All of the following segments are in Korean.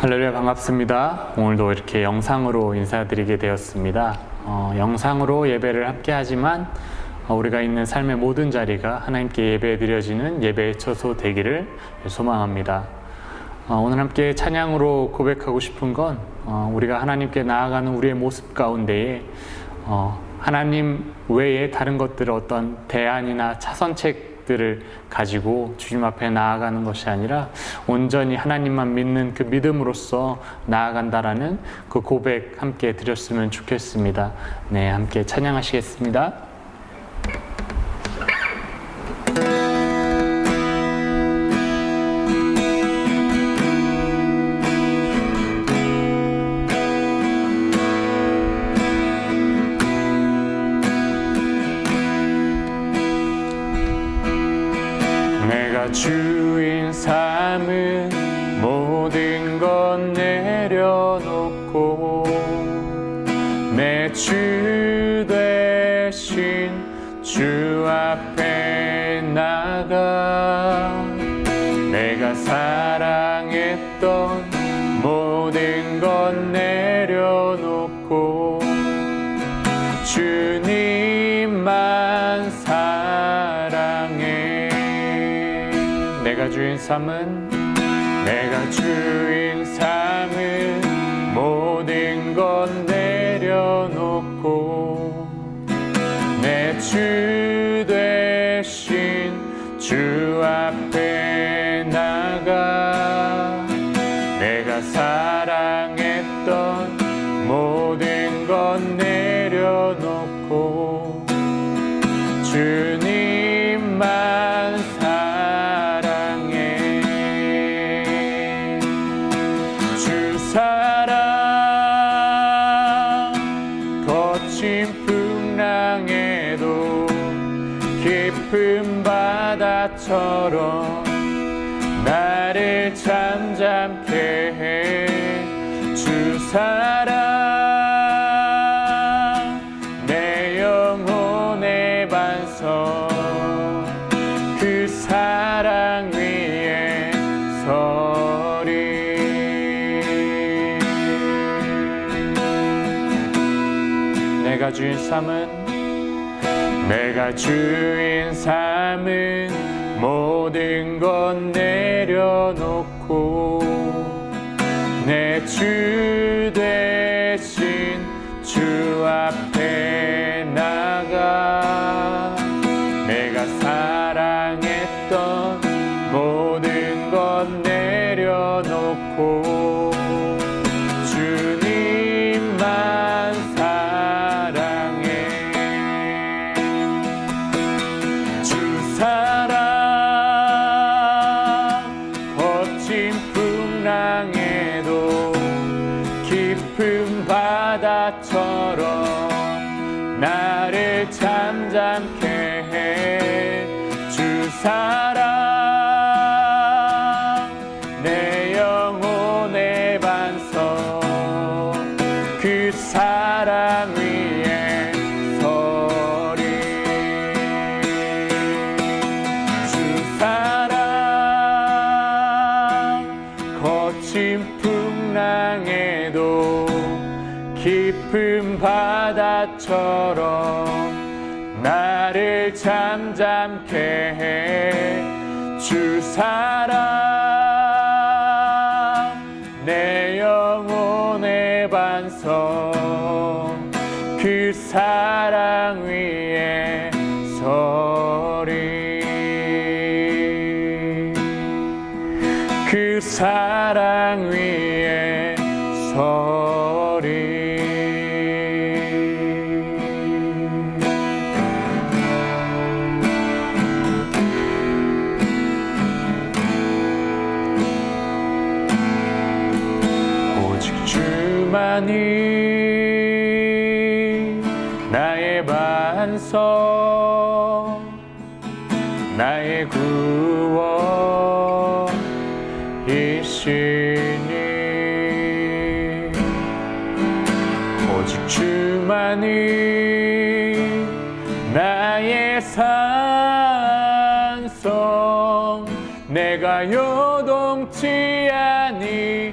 할렐루야, 반갑습니다. 오늘도 이렇게 영상으로 인사드리게 되었습니다. 영상으로 예배를 함께 하지만 우리가 있는 삶의 모든 자리가 하나님께 예배드려지는 예배의 처소 되기를 소망합니다. 오늘 함께 찬양으로 고백하고 싶은 건 우리가 하나님께 나아가는 우리의 모습 가운데에 하나님 외에 다른 것들을 어떤 대안이나 차선책들을 가지고 주님 앞에 나아가는 것이 아니라 온전히 하나님만 믿는 그 믿음으로써 나아간다라는 그 고백 함께 드렸으면 좋겠습니다. 네, 함께 찬양하시겠습니다. 주인 삼은 모든 것 내려놓고 내 주 되신 주 앞에 나가 내가 사랑했던 모든 것 내려놓고 주님만 사랑해. 내가 주인 삼은 모든 것 내려놓고 내 주 되신 주 앞에 나가 내가 사랑했던 모든 것 내려놓고 주님만 깊은 바다처럼 나를 잠잠케 해. 주 사랑 내 영혼의 반석 그 사랑 위에 서리. 내가 주인 삼은 모든 것 내려놓고 내 주 되신 주 앞에 나가 내가 사랑했던 모든 것 내려놓고 주님만 깊은 바다처럼 나를 잠잠케 해. 주 사랑 내 영혼의 반석 그 사랑 위에 서리. 주 사랑 거친 풍랑에도 깊은 바다처럼 나를 잠잠케 해. 주 사랑 내 영혼의 반석 그 사랑 위에 서리. 그 사랑 위에 서리. 주만이 나의 반석 나의 구원이시니 오직 주만이 나의 산성 내가 요동치 아니하리라.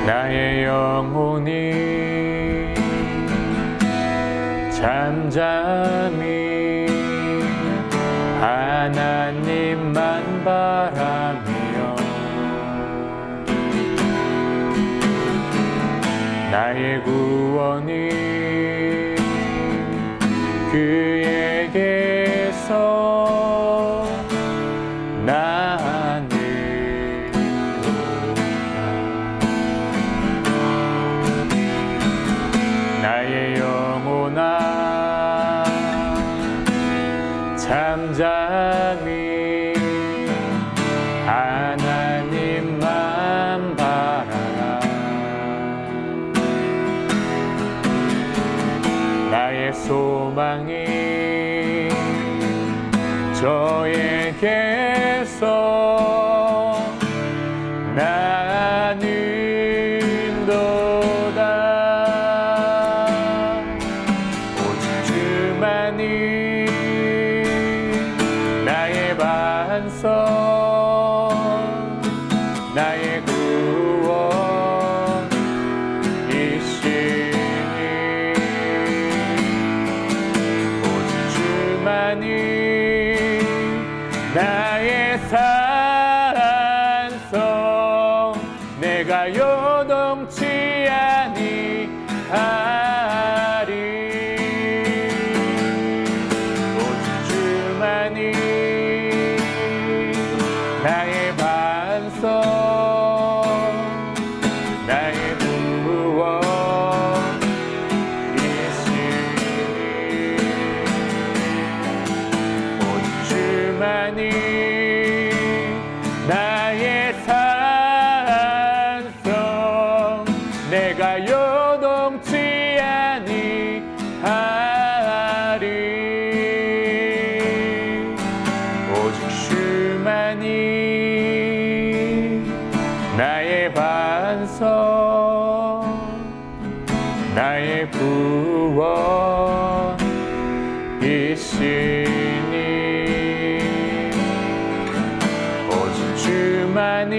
나의 영혼이 잠잠히 하나님만 바라며 나의 구원이 그에게서 나는 나의 영혼아 잠잠히 하나님만 바라라. 나의 소망이 저에게서 나는도다. 오직 주만이 나의 반석 나의 구원이시니 오직 주만이 나의 산성 내가 요동치 아니하리. 오직 주만이 나의 반석 나의 구원이시니 오직 주만이 나의 산성 내가 요동치 아니하리. 오직 주만이 나의 반석 나의 구원이시니 오직 주만이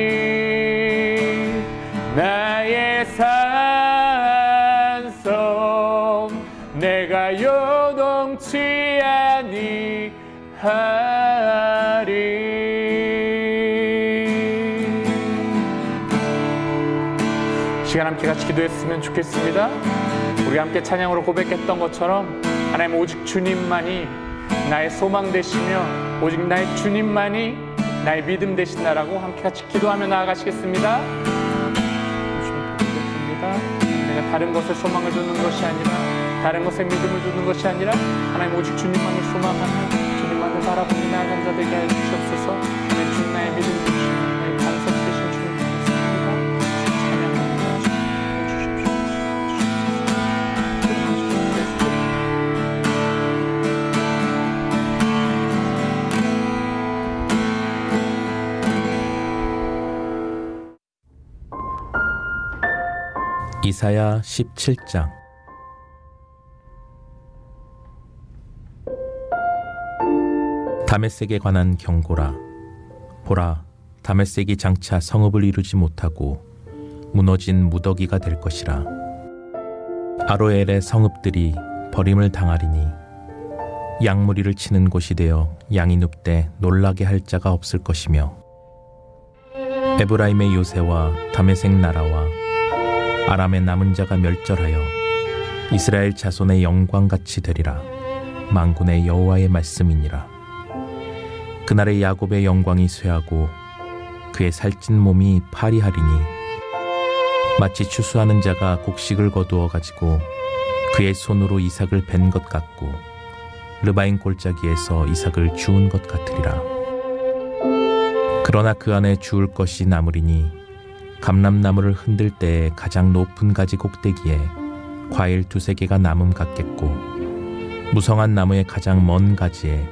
나의 산성 내가 요동치 아니하리. 시간 함께 같이 기도했으면 좋겠습니다. 우리 함께 찬양으로 고백했던 것처럼 하나님 오직 주님만이 나의 소망 되시며 오직 나의 주님만이 나의 믿음 되신다라고 함께 같이 기도하며 나아가시겠습니다. 내가 다른 것에 소망을 두는 것이 아니라 다른 것에 믿음을 두는 것이 아니라 하나님 오직 주님만을 소망하며 주님만을 바라보며 나아간 자 되게 하여 주시옵소서. 하나님 주 나의 믿음 되시며 나의 반석 되신 주님 감사합니다. 찬양하며 주십시오. 이사야 17장. 다메섹에 관한 경고라. 보라, 다메섹이 장차 성읍을 이루지 못하고 무너진 무더기가 될 것이라. 아로엘의 성읍들이 버림을 당하리니 양무리를 치는 곳이 되어 양이 눕되 놀라게 할 자가 없을 것이며 에브라임의 요새와 다메섹 나라와 아람의 남은 자가 멸절하여 이스라엘 자손의 영광같이 되리라. 만군의 여호와의 말씀이니라. 그날의 야곱의 영광이 쇠하고 그의 살찐 몸이 파리하리니 마치 추수하는 자가 곡식을 거두어 가지고 그의 손으로 이삭을 벤 것 같고 르바인 골짜기에서 이삭을 주운 것 같으리라. 그러나 그 안에 주울 것이 남으리니 감람나무를 흔들 때에 가장 높은 가지 꼭대기에 과일 2-3개가 남음 같겠고 무성한 나무의 가장 먼 가지에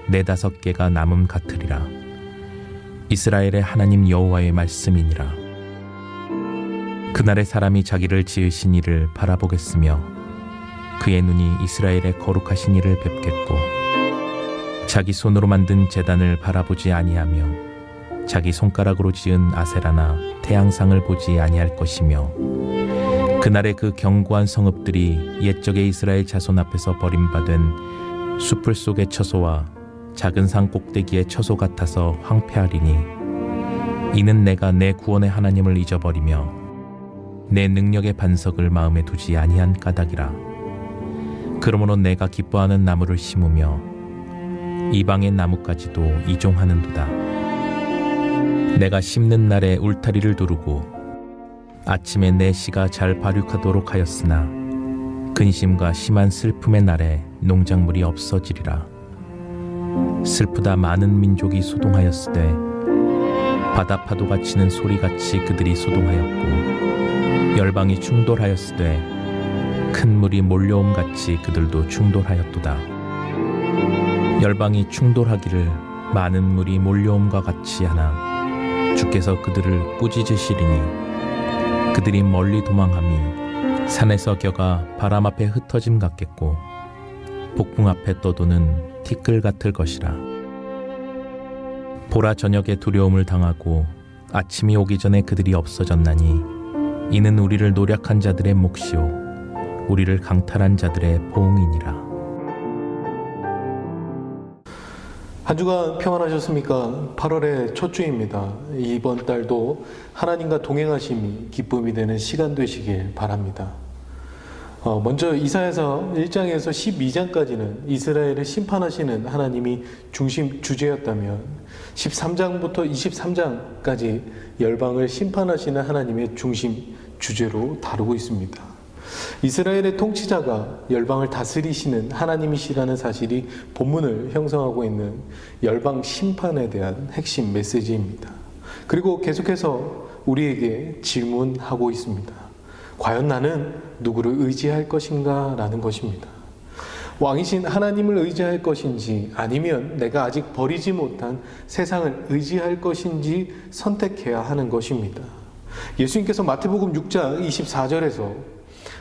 4-5개가 남음 같으리라. 이스라엘의 하나님 여호와의 말씀이니라. 그날의 사람이 자기를 지으신 이를 바라보겠으며 그의 눈이 이스라엘의 거룩하신 이를 뵙겠고 자기 손으로 만든 제단을 바라보지 아니하며 자기 손가락으로 지은 아세라나 태양상을 보지 아니할 것이며 그날의 그 견고한 성읍들이 옛적의 이스라엘 자손 앞에서 버림받은 숲풀 속의 처소와 작은 산 꼭대기의 처소 같아서 황폐하리니 이는 내가 내 구원의 하나님을 잊어버리며 내 능력의 반석을 마음에 두지 아니한 까닭이라. 그러므로 내가 기뻐하는 나무를 심으며 이방의 나무까지도 이종하는도다. 내가 심는 날에 울타리를 두르고 아침에 내 씨가 잘 발육하도록 하였으나 근심과 심한 슬픔의 날에 농작물이 없어지리라. 슬프다 많은 민족이 소동하였으되 바다 파도가 치는 소리같이 그들이 소동하였고 열방이 충돌하였으되 큰 물이 몰려옴같이 그들도 충돌하였도다. 열방이 충돌하기를 많은 물이 몰려옴과 같이 하나 주께서 그들을 꾸짖으시리니 그들이 멀리 도망함이 산에서 겨가 바람 앞에 흩어짐 같겠고 폭풍 앞에 떠도는 티끌 같을 것이라. 보라 저녁에 두려움을 당하고 아침이 오기 전에 그들이 없어졌나니 이는 우리를 노력한 자들의 몫이요 우리를 강탈한 자들의 보응이니라. 한 주간 평안하셨습니까? 8월의 첫 주입니다. 이번 달도 하나님과 동행하심이 기쁨이 되는 시간 되시길 바랍니다. 먼저 이사야서 1장에서 12장까지는 이스라엘을 심판하시는 하나님이 중심 주제였다면 13장부터 23장까지 열방을 심판하시는 하나님의 중심 주제로 다루고 있습니다. 이스라엘의 통치자가 열방을 다스리시는 하나님이시라는 사실이 본문을 형성하고 있는 열방 심판에 대한 핵심 메시지입니다. 그리고 계속해서 우리에게 질문하고 있습니다. 과연 나는 누구를 의지할 것인가? 라는 것입니다. 왕이신 하나님을 의지할 것인지 아니면 내가 아직 버리지 못한 세상을 의지할 것인지 선택해야 하는 것입니다. 예수님께서 마태복음 6장 24절에서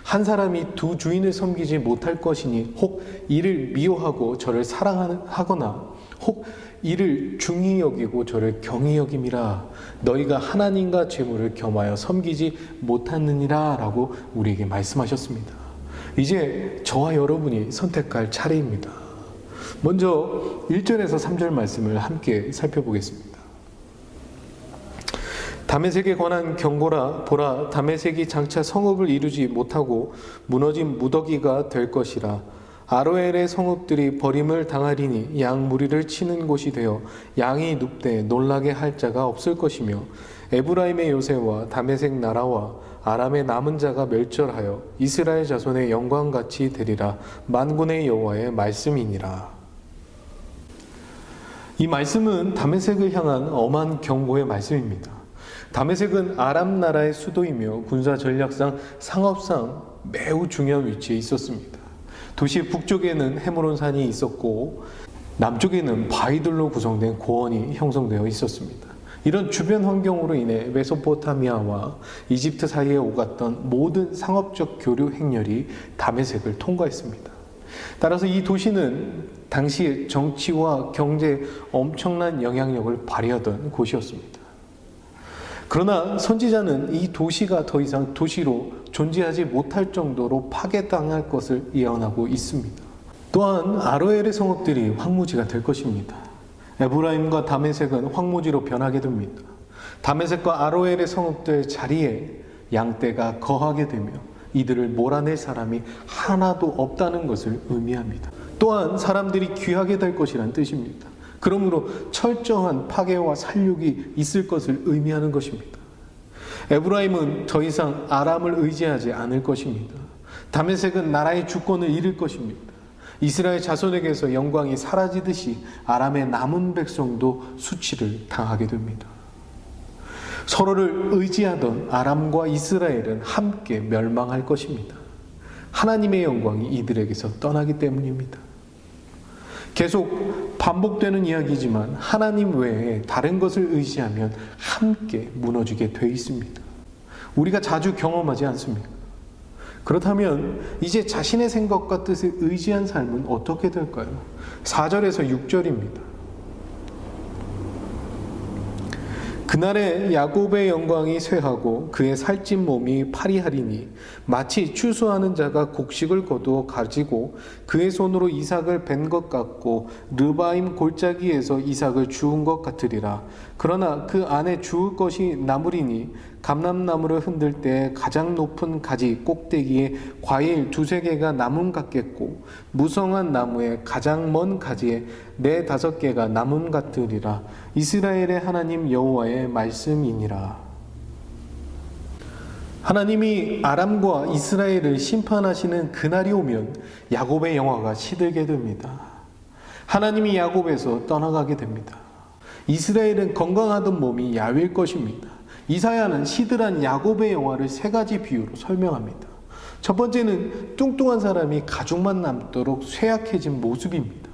한 사람이 두 주인을 섬기지 못할 것이니 혹 이를 미워하고 저를 사랑하거나 혹 이를 중히 여기고 저를 경히 여김이라. 너희가 하나님과 재물을 겸하여 섬기지 못하느니라 라고 우리에게 말씀하셨습니다. 이제 저와 여러분이 선택할 차례입니다. 먼저 1절에서 3절 말씀을 함께 살펴보겠습니다. 다메섹에 관한 경고라. 보라, 다메섹이 장차 성읍을 이루지 못하고 무너진 무더기가 될 것이라. 아로엘의 성읍들이 버림을 당하리니 양 무리를 치는 곳이 되어 양이 눕되 놀라게 할 자가 없을 것이며 에브라임의 요새와 다메섹 나라와 아람의 남은 자가 멸절하여 이스라엘 자손의 영광같이 되리라. 만군의 여호와의 말씀이니라. 이 말씀은 다메섹을 향한 엄한 경고의 말씀입니다. 다메섹은 아람 나라의 수도이며 군사 전략상 상업상 매우 중요한 위치에 있었습니다. 도시의 북쪽에는 헤므론산이 있었고 남쪽에는 바위들로 구성된 고원이 형성되어 있었습니다. 이런 주변 환경으로 인해 메소포타미아와 이집트 사이에 오갔던 모든 상업적 교류 행렬이 다메섹을 통과했습니다. 따라서 이 도시는 당시의 정치와 경제에 엄청난 영향력을 발휘하던 곳이었습니다. 그러나 선지자는 이 도시가 더 이상 도시로 존재하지 못할 정도로 파괴당할 것을 예언하고 있습니다. 또한 아로엘의 성읍들이 황무지가 될 것입니다. 에브라임과 다메섹은 황무지로 변하게 됩니다. 다메섹과 아로엘의 성읍들 자리에 양떼가 거하게 되며 이들을 몰아낼 사람이 하나도 없다는 것을 의미합니다. 또한 사람들이 귀하게 될 것이란 뜻입니다. 그러므로 철저한 파괴와 살육이 있을 것을 의미하는 것입니다. 에브라임은 더 이상 아람을 의지하지 않을 것입니다. 다메섹은 나라의 주권을 잃을 것입니다. 이스라엘 자손에게서 영광이 사라지듯이 아람의 남은 백성도 수치를 당하게 됩니다. 서로를 의지하던 아람과 이스라엘은 함께 멸망할 것입니다. 하나님의 영광이 이들에게서 떠나기 때문입니다. 계속 반복되는 이야기지만 하나님 외에 다른 것을 의지하면 함께 무너지게 돼 있습니다. 우리가 자주 경험하지 않습니까? 그렇다면 이제 자신의 생각과 뜻을 의지한 삶은 어떻게 될까요? 4절에서 6절입니다. 그날에 야곱의 영광이 쇠하고 그의 살찐 몸이 파리하리니 마치 추수하는 자가 곡식을 거두어 가지고 그의 손으로 이삭을 벤 것 같고 르바임 골짜기에서 이삭을 주운 것 같으리라. 그러나 그 안에 주울 것이 나무리니 감람나무를 흔들 때 가장 높은 가지 꼭대기에 과일 2-3개가 나문 같겠고 무성한 나무에 가장 먼 가지에 4-5개가 나문 같으리라. 이스라엘의 하나님 여호와의 말씀이니라. 하나님이 아람과 이스라엘을 심판하시는 그날이 오면 야곱의 영화가 시들게 됩니다. 하나님이 야곱에서 떠나가게 됩니다. 이스라엘은 건강하던 몸이 야윌 것입니다. 이사야는 시들한 야곱의 영화를 3가지 비유로 설명합니다. 첫 번째는 뚱뚱한 사람이 가죽만 남도록 쇠약해진 모습입니다.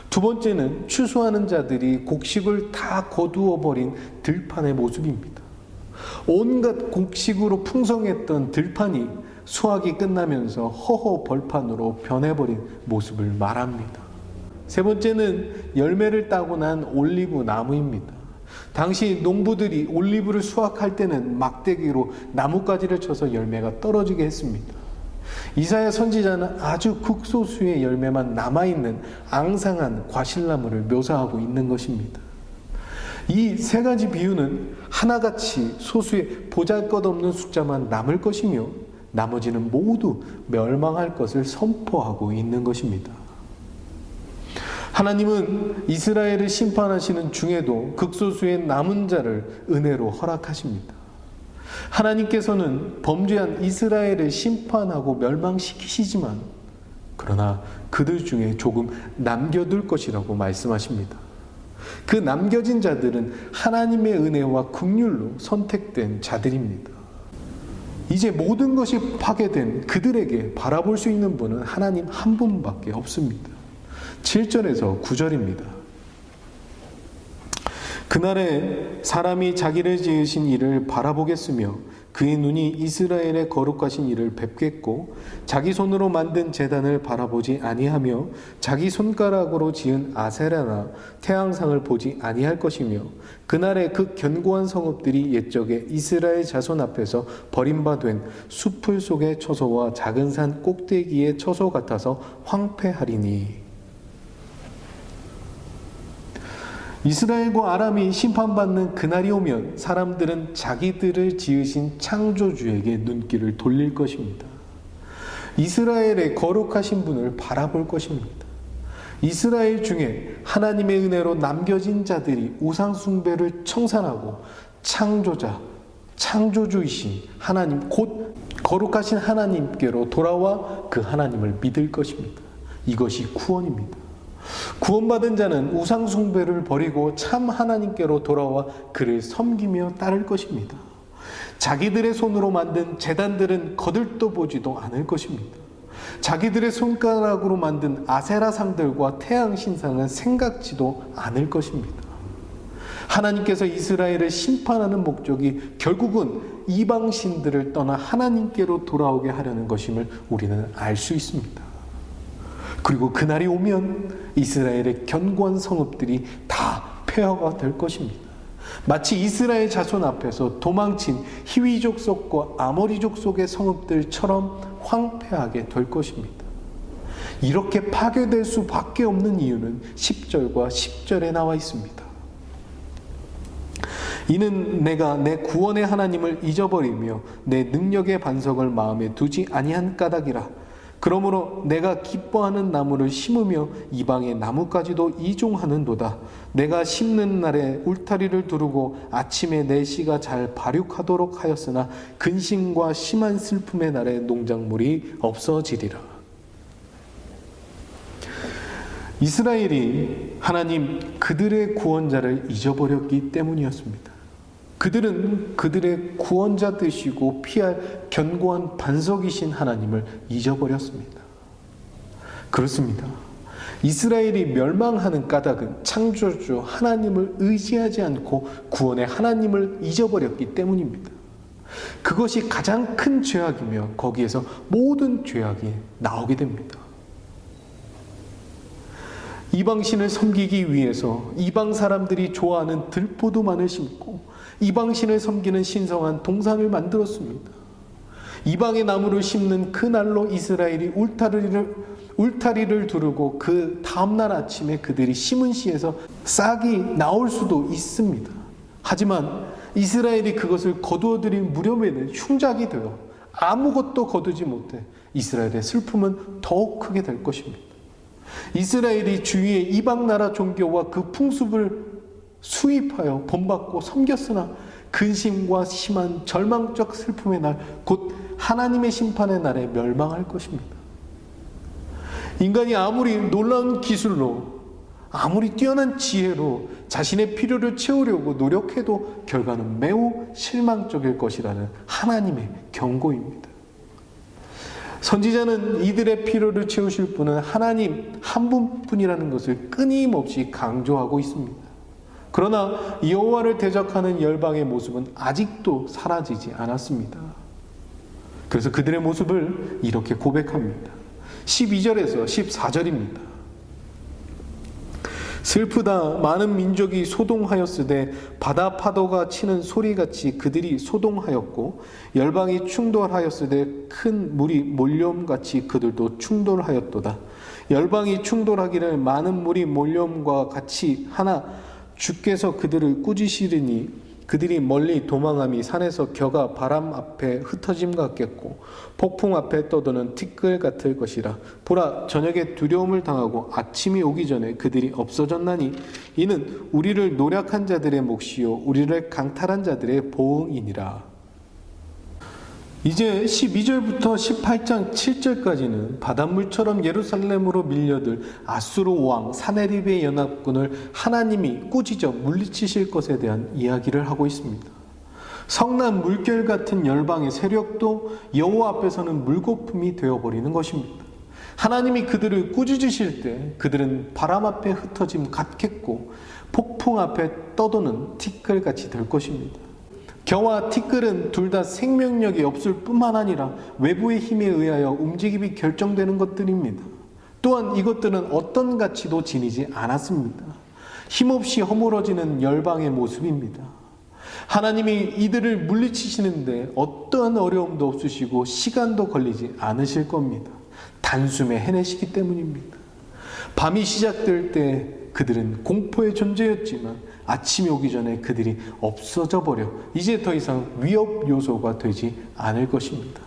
두 번째는 추수하는 자들이 곡식을 다 거두어 버린 들판의 모습입니다. 온갖 곡식으로 풍성했던 들판이 수확이 끝나면서 허허 벌판으로 변해버린 모습을 말합니다. 세 번째는 열매를 따고 난 올리브 나무입니다. 당시 농부들이 올리브를 수확할 때는 막대기로 나뭇가지를 쳐서 열매가 떨어지게 했습니다. 이사야 선지자는 아주 극소수의 열매만 남아있는 앙상한 과실나무를 묘사하고 있는 것입니다. 이 3가지 비유는 하나같이 소수의 보잘것없는 숫자만 남을 것이며 나머지는 모두 멸망할 것을 선포하고 있는 것입니다. 하나님은 이스라엘을 심판하시는 중에도 극소수의 남은 자를 은혜로 허락하십니다. 하나님께서는 범죄한 이스라엘을 심판하고 멸망시키시지만 그러나 그들 중에 조금 남겨둘 것이라고 말씀하십니다. 그 남겨진 자들은 하나님의 은혜와 긍휼로 선택된 자들입니다. 이제 모든 것이 파괴된 그들에게 바라볼 수 있는 분은 하나님 한 분밖에 없습니다. 7절에서 9절입니다. 그날에 사람이 자기를 지으신 이를 바라보겠으며 그의 눈이 이스라엘의 거룩하신 이를 뵙겠고 자기 손으로 만든 제단을 바라보지 아니하며 자기 손가락으로 지은 아세라나 태양상을 보지 아니할 것이며 그날에 그 견고한 성읍들이 옛적에 이스라엘 자손 앞에서 버림받은 수풀 속의 처소와 작은 산 꼭대기의 처소 같아서 황폐하리니. 이스라엘과 아람이 심판받는 그날이 오면 사람들은 자기들을 지으신 창조주에게 눈길을 돌릴 것입니다. 이스라엘의 거룩하신 분을 바라볼 것입니다. 이스라엘 중에 하나님의 은혜로 남겨진 자들이 우상 숭배를 청산하고 창조자, 창조주이신 하나님, 곧 거룩하신 하나님께로 돌아와 그 하나님을 믿을 것입니다. 이것이 구원입니다. 구원받은 자는 우상 숭배를 버리고 참 하나님께로 돌아와 그를 섬기며 따를 것입니다. 자기들의 손으로 만든 제단들은 거들떠 보지도 않을 것입니다. 자기들의 손가락으로 만든 아세라 상들과 태양 신상은 생각지도 않을 것입니다. 하나님께서 이스라엘을 심판하는 목적이 결국은 이방 신들을 떠나 하나님께로 돌아오게 하려는 것임을 우리는 알 수 있습니다. 그리고 그날이 오면 이스라엘의 견고한 성읍들이 다 폐허가 될 것입니다. 마치 이스라엘 자손 앞에서 도망친 히위 족속과 아모리 족속의 성읍들처럼 황폐하게 될 것입니다. 이렇게 파괴될 수밖에 없는 이유는 10절과 10절에 나와 있습니다. 이는 내가 내 구원의 하나님을 잊어버리며 내 능력의 반석을 마음에 두지 아니한 까닭이라. 그러므로 내가 기뻐하는 나무를 심으며 이방의 나무까지도 이종하는도다. 내가 심는 날에 울타리를 두르고 아침에 내 씨가 잘 발육하도록 하였으나 근심과 심한 슬픔의 날에 농작물이 없어지리라. 이스라엘이 하나님 그들의 구원자를 잊어버렸기 때문이었습니다. 그들은 그들의 구원자 되시고 피할 견고한 반석이신 하나님을 잊어버렸습니다. 그렇습니다. 이스라엘이 멸망하는 까닭은 창조주 하나님을 의지하지 않고 구원의 하나님을 잊어버렸기 때문입니다. 그것이 가장 큰 죄악이며 거기에서 모든 죄악이 나오게 됩니다. 이방신을 섬기기 위해서 이방 사람들이 좋아하는 들포도만을 심고 이방신을 섬기는 신성한 동산을 만들었습니다. 이방의 나무를 심는 그날로 이스라엘이 울타리를 두르고 그 다음날 아침에 그들이 심은 씨에서 싹이 나올 수도 있습니다. 하지만 이스라엘이 그것을 거두어들인 무렵에는 흉작이 되어 아무것도 거두지 못해 이스라엘의 슬픔은 더욱 크게 될 것입니다. 이스라엘이 주위의 이방 나라 종교와 그 풍습을 수입하여 본받고 섬겼으나 근심과 심한 절망적 슬픔의 날, 곧 하나님의 심판의 날에 멸망할 것입니다. 인간이 아무리 놀라운 기술로, 아무리 뛰어난 지혜로 자신의 필요를 채우려고 노력해도 결과는 매우 실망적일 것이라는 하나님의 경고입니다. 선지자는 이들의 필요를 채우실 분은 하나님 한 분뿐이라는 것을 끊임없이 강조하고 있습니다. 그러나 여호와를 대적하는 열방의 모습은 아직도 사라지지 않았습니다. 그래서 그들의 모습을 이렇게 고백합니다. 12절에서 14절입니다. 슬프다. 많은 민족이 소동하였으되 바다 파도가 치는 소리같이 그들이 소동하였고 열방이 충돌하였으되 큰 물이 몰려옴같이 그들도 충돌하였도다. 열방이 충돌하기를 많은 물이 몰려옴과 같이 하나 주께서 그들을 꾸짖으리니 그들이 멀리 도망함이 산에서 겨가 바람 앞에 흩어짐 같겠고 폭풍 앞에 떠도는 티끌 같을 것이라. 보라, 저녁에 두려움을 당하고 아침이 오기 전에 그들이 없어졌나니 이는 우리를 노력한 자들의 몫이요 우리를 강탈한 자들의 보응이니라. 이제 12절부터 18장 7절까지는 바닷물처럼 예루살렘으로 밀려들 아수르 왕 사네립의 연합군을 하나님이 꾸짖어 물리치실 것에 대한 이야기를 하고 있습니다. 성난 물결 같은 열방의 세력도 여호와 앞에서는 물거품이 되어버리는 것입니다. 하나님이 그들을 꾸짖으실 때 그들은 바람 앞에 흩어짐 같겠고 폭풍 앞에 떠도는 티끌같이 될 것입니다. 겨와 티끌은 둘 다 생명력이 없을 뿐만 아니라 외부의 힘에 의하여 움직임이 결정되는 것들입니다. 또한 이것들은 어떤 가치도 지니지 않았습니다. 힘없이 허물어지는 열방의 모습입니다. 하나님이 이들을 물리치시는데 어떠한 어려움도 없으시고 시간도 걸리지 않으실 겁니다. 단숨에 해내시기 때문입니다. 밤이 시작될 때 그들은 공포의 존재였지만 아침이 오기 전에 그들이 없어져 버려 이제 더 이상 위협 요소가 되지 않을 것입니다.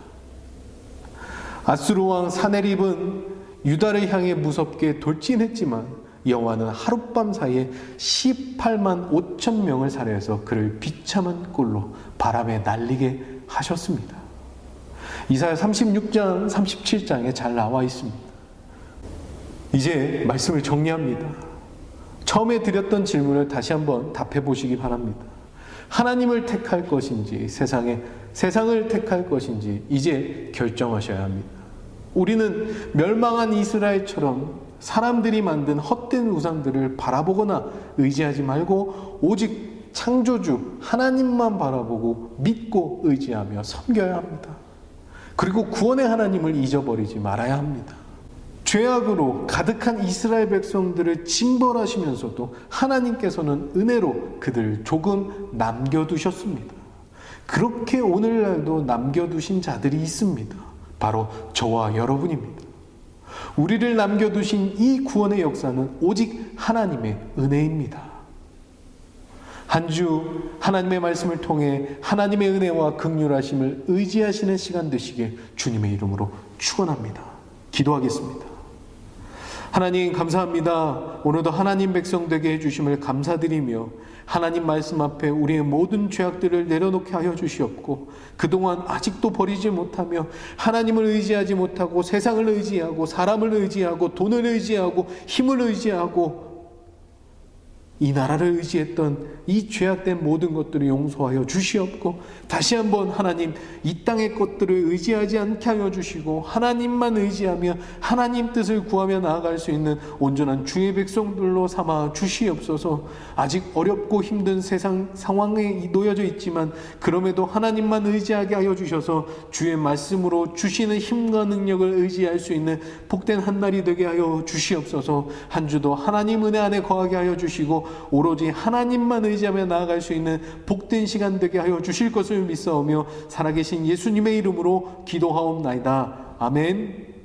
아수르 왕 사네립은 유다를 향해 무섭게 돌진했지만 여호와는 하룻밤 사이에 18만 5천 명을 살해해서 그를 비참한 꼴로 바람에 날리게 하셨습니다. 이사야 36장 37장에 잘 나와 있습니다. 이제 말씀을 정리합니다. 처음에 드렸던 질문을 다시 한번 답해 보시기 바랍니다. 하나님을 택할 것인지 세상을 택할 것인지 이제 결정하셔야 합니다. 우리는 멸망한 이스라엘처럼 사람들이 만든 헛된 우상들을 바라보거나 의지하지 말고 오직 창조주 하나님만 바라보고 믿고 의지하며 섬겨야 합니다. 그리고 구원의 하나님을 잊어버리지 말아야 합니다. 죄악으로 가득한 이스라엘 백성들을 징벌하시면서도 하나님께서는 은혜로 그들을 조금 남겨두셨습니다. 그렇게 오늘날도 남겨두신 자들이 있습니다. 바로 저와 여러분입니다. 우리를 남겨두신 이 구원의 역사는 오직 하나님의 은혜입니다. 한 주 하나님의 말씀을 통해 하나님의 은혜와 긍휼하심을 의지하시는 시간 되시길 주님의 이름으로 축원합니다. 기도하겠습니다. 하나님 감사합니다. 오늘도 하나님 백성 되게 해주심을 감사드리며 하나님 말씀 앞에 우리의 모든 죄악들을 내려놓게 하여 주시옵고 그동안 아직도 버리지 못하며 하나님을 의지하지 못하고 세상을 의지하고 사람을 의지하고 돈을 의지하고 힘을 의지하고 이 나라를 의지했던 이 죄악된 모든 것들을 용서하여 주시옵고, 다시 한번 하나님 이 땅의 것들을 의지하지 않게 하여 주시고 하나님만 의지하며 하나님 뜻을 구하며 나아갈 수 있는 온전한 주의 백성들로 삼아 주시옵소서. 아직 어렵고 힘든 세상 상황에 놓여져 있지만 그럼에도 하나님만 의지하게 하여 주셔서 주의 말씀으로 주시는 힘과 능력을 의지할 수 있는 복된 한 날이 되게 하여 주시옵소서. 한 주도 하나님 은혜 안에 거하게 하여 주시고 오로지 하나님만 의지하며 나아갈 수 있는 복된 시간 되게 하여 주실 것을 믿사오며 살아계신 예수님의 이름으로 기도하옵나이다. 아멘.